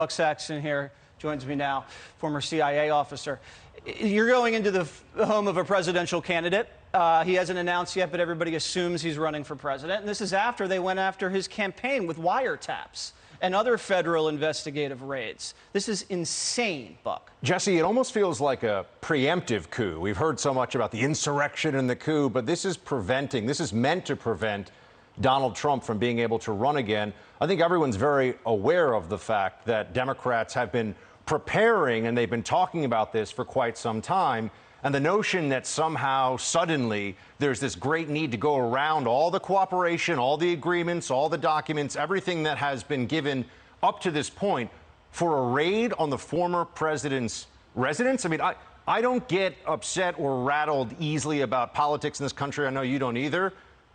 Buck Sexton here joins me now, former CIA officer. You're going into the home of a presidential candidate. He hasn't announced yet, but everybody assumes he's running for president. And this is after they went after his campaign with wiretaps and other federal investigative raids. This is insane, Buck. Jesse, it almost feels like a preemptive coup. We've heard so much about the insurrection and the coup, but this is meant to prevent Donald Trump from being able to run again. I think everyone's very aware of the fact that Democrats have been preparing and they've been talking about this for quite some time. And the notion that somehow suddenly there's this great need to go around all the cooperation, all the agreements, all the documents, everything that has been given up to this point for a raid on the former president's residence. I mean, I don't get upset or rattled easily about politics in this country. I know you don't either.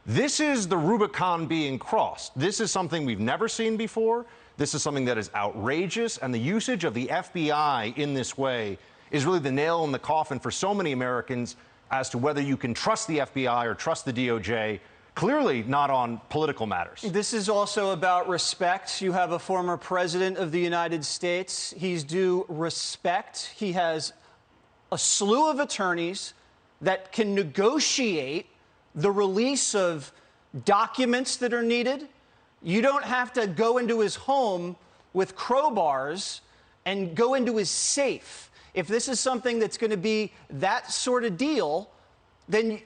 This is the Rubicon being crossed. This is something we've never seen before. This is something that is outrageous. And the usage of the FBI in this way is really the nail in the coffin for so many Americans as to whether you can trust the FBI or trust the DOJ, clearly not on political matters. This is also about respect. You have a former president of the United States. He's due respect. He has a slew of attorneys that can negotiate the release of documents that are needed. You don't have to go into his home with crowbars and go into his safe. If this is something that's going to be that sort of deal, then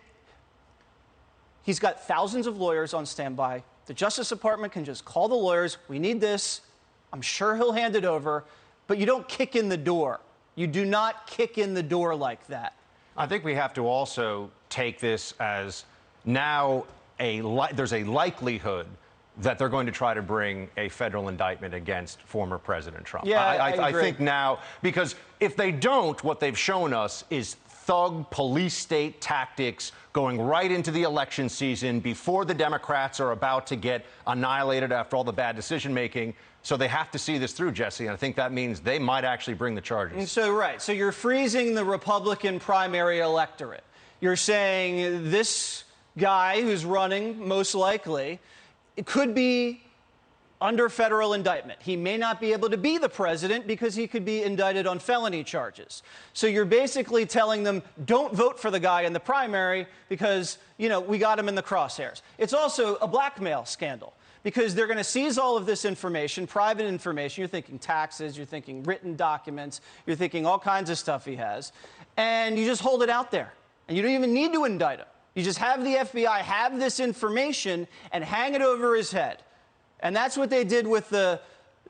he's got thousands of lawyers on standby. The Justice Department can just call the lawyers. We need this. I'm sure he'll hand it over. But you don't kick in the door. You do not kick in the door like that. I think we have to also take this as now there's a likelihood that they're going to try to bring a federal indictment against former President Trump. Yeah, I think now, because if they don't, what they've shown us is thug police state tactics going right into the election season before the Democrats are about to get annihilated after all the bad decision making. So they have to see this through, Jesse, and I think that means they might actually bring the charges. So you're freezing the Republican primary electorate. You're saying this guy who's running, most likely, it could be under federal indictment. He may not be able to be the president because he could be indicted on felony charges. So you're basically telling them, don't vote for the guy in the primary because, we got him in the crosshairs. It's also a blackmail scandal because they're going to seize all of this information, private information. You're thinking taxes, you're thinking written documents, you're thinking all kinds of stuff he has, and you just hold it out there. And you don't even need to indict him. You just have the FBI have this information and hang it over his head. And that's what they did with the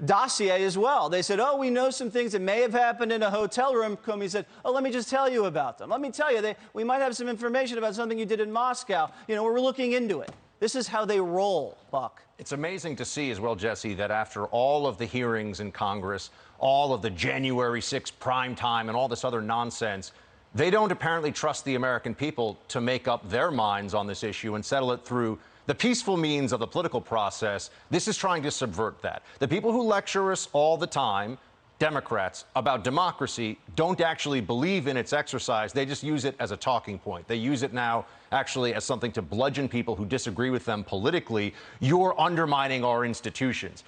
dossier as well. They said, oh, we know some things that may have happened in a hotel room. Comey said, oh, let me just tell you about them. Let me tell you, we might have some information about something you did in Moscow. We're looking into it. This is how they roll, Buck. It's amazing to see as well, Jesse, that after all of the hearings in Congress, all of the January 6th primetime and all this other nonsense, they don't apparently trust the American people to make up their minds on this issue and settle it through the peaceful means of the political process. This is trying to subvert that. The people who lecture us all the time, Democrats, about democracy, don't actually believe in its exercise. They just use it as a talking point. They use it now actually as something to bludgeon people who disagree with them politically. You're undermining our institutions.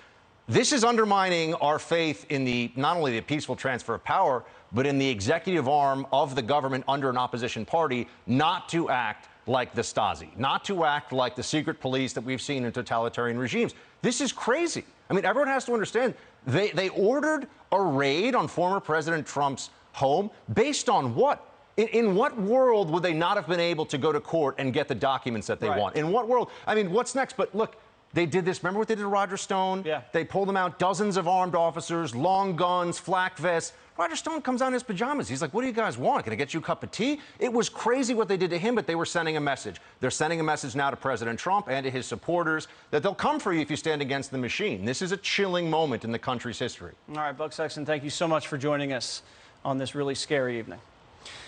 This is undermining our faith in not only the peaceful transfer of power, but in the executive arm of the government under an opposition party not to act like the Stasi, not to act like the secret police that we've seen in totalitarian regimes. This is crazy. I mean, everyone has to understand, they ordered a raid on former President Trump's home based on what? In what world would they not have been able to go to court and get the documents that they want? In what world? I mean, what's next? But look, they did this. Remember what they did to Roger Stone? Yeah. They pulled him out, dozens of armed officers, long guns, flak vests. Roger Stone comes out in his pajamas. He's like, what do you guys want? Can I get you a cup of tea? It was crazy what they did to him, but they were sending a message. They're sending a message now to President Trump and to his supporters that they'll come for you if you stand against the machine. This is a chilling moment in the country's history. All right, Buck Sexton, thank you so much for joining us on this really scary evening.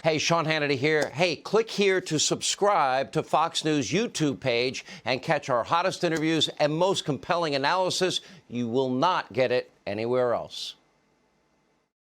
Hey, Sean Hannity here. Hey, click here to subscribe to Fox News YouTube page and catch our hottest interviews and most compelling analysis. You will not get it anywhere else.